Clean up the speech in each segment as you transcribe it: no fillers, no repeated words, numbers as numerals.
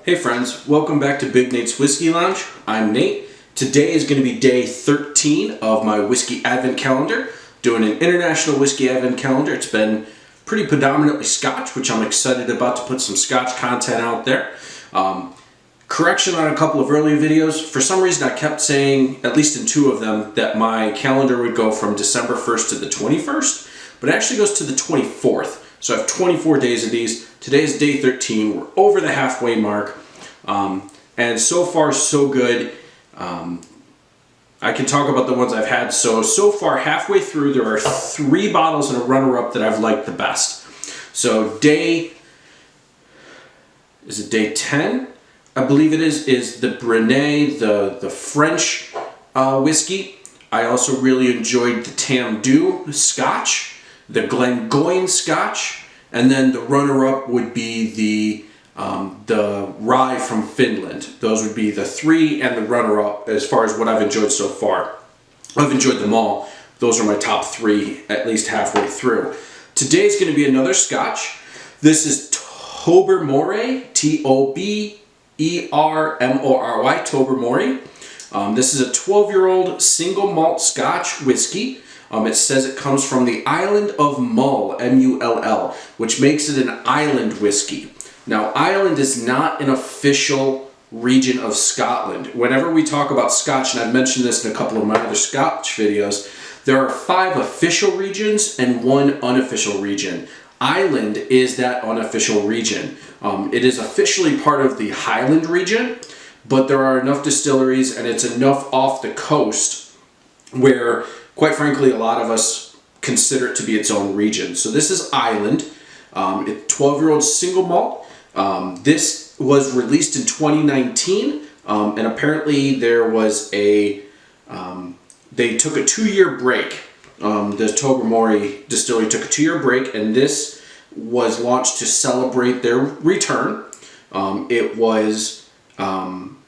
Hey friends, welcome back to Big Nate's Whiskey Lounge. I'm Nate. Today is going to be day 13 of my whiskey advent calendar, doing an international whiskey advent calendar. It's been pretty predominantly Scotch, which I'm excited about to put some Scotch content out there. Correction on a couple of earlier videos. For some reason I kept saying, at least in two of them, that my calendar would go from December 1st to the 21st, but it actually goes to the 24th. So I have 24 days of these. Today is day 13. We're over the halfway mark. And so far so good. I can talk about the ones I've had. So far halfway through, there are 3 bottles and a runner-up that I've liked the best. So day 10? I believe it is the Brenet, the French whiskey. I also really enjoyed the Tam Dhu Scotch, the Glengoyne Scotch, and then the runner-up would be the rye from Finland. Those would be the 3 and the runner-up as far as what I've enjoyed so far. I've enjoyed them all. Those are my top 3, at least halfway through. Today's going to be another Scotch. This is Tobermory, T-O-B-E-R-M-O-R-Y, Tobermory. This is a 12-year-old single malt Scotch whiskey. It says it comes from the island of Mull, M-U-L-L, which makes it an island whiskey. Now, Ireland is not an official region of Scotland. Whenever we talk about Scotch, and I've mentioned this in a couple of my other Scotch videos, there are 5 official regions and 1 unofficial region. Ireland is that unofficial region. It is officially part of the Highland region, but there are enough distilleries and it's enough off the coast where, quite frankly, a lot of us consider it to be its own region. So this is Ireland. It's 12-year-old single malt. This was released in 2019, and apparently there was they took a 2-year break. The Tobermory distillery took a 2-year break, and this was launched to celebrate their return. It was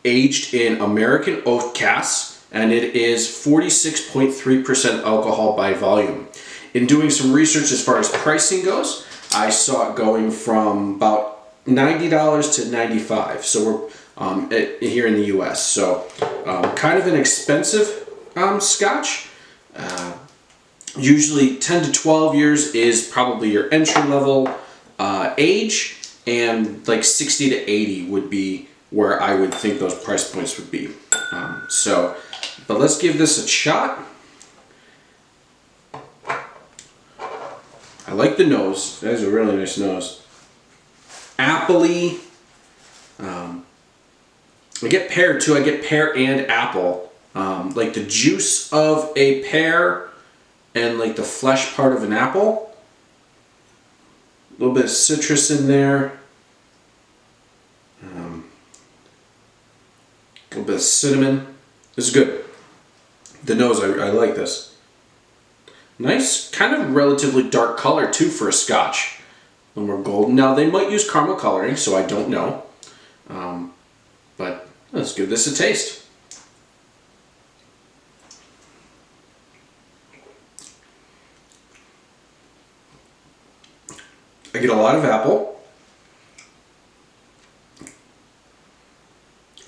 aged in American oak casks, and it is 46.3% alcohol by volume. In doing some research as far as pricing goes, I saw it going from about $90 to $95. So we're here in the U.S. So kind of an expensive Scotch. Usually 10 to 12 years is probably your entry level age, and like 60 to 80 would be where I would think those price points would be. But let's give this a shot. I like the nose. That is a really nice nose. Appley. I get pear too. I get pear and apple. Like the juice of a pear and like the flesh part of an apple. A little bit of citrus in there. A little bit of cinnamon. This is good. The nose, I like this. Nice, kind of relatively dark color too for a Scotch. When we're golden. Now they might use caramel coloring, so I don't know. But let's give this a taste. I get a lot of apple.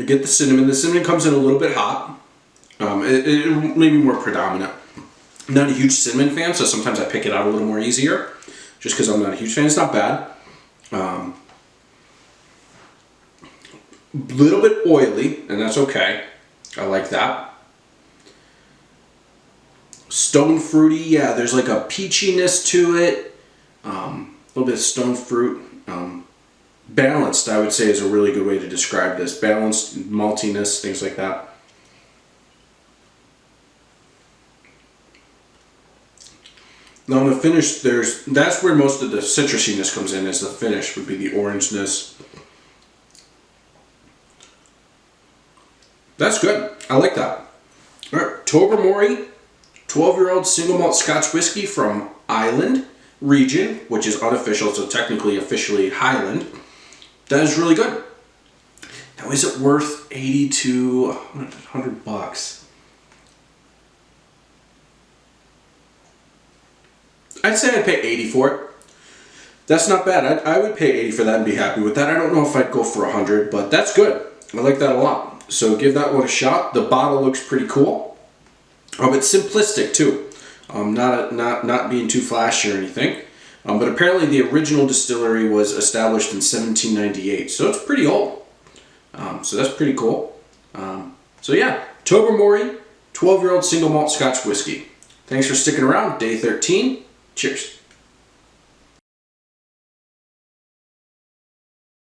I get the cinnamon. The cinnamon comes in a little bit hot. It may be more predominant. I'm not a huge cinnamon fan, so sometimes I pick it out a little more easier. Just because I'm not a huge fan. It's not bad. Little bit oily, and that's okay. I like that. Stone fruity, yeah, there's like a peachiness to it. A little bit of stone fruit. Balanced, I would say, is a really good way to describe this. Balanced, maltiness, things like that. Now in the finish, that's where most of the citrusiness comes in, as the finish would be the orangeness. That's good. I like that. All right, Tobermory, 12-year-old single malt Scotch whiskey from Highland region, which is unofficial, so technically officially Highland. That is really good. Now, is it worth 80 to 100 bucks? I'd say I'd pay 80 for it. That's not bad. I would pay 80 for that and be happy with that. I don't know if I'd go for 100, but that's good. I like that a lot. So give that one a shot. The bottle looks pretty cool. It's simplistic too. Not being too flashy or anything. But apparently the original distillery was established in 1798, so it's pretty old. So that's pretty cool. So yeah, Tobermory, 12-year-old single malt Scotch whiskey. Thanks for sticking around. Day 13. Cheers.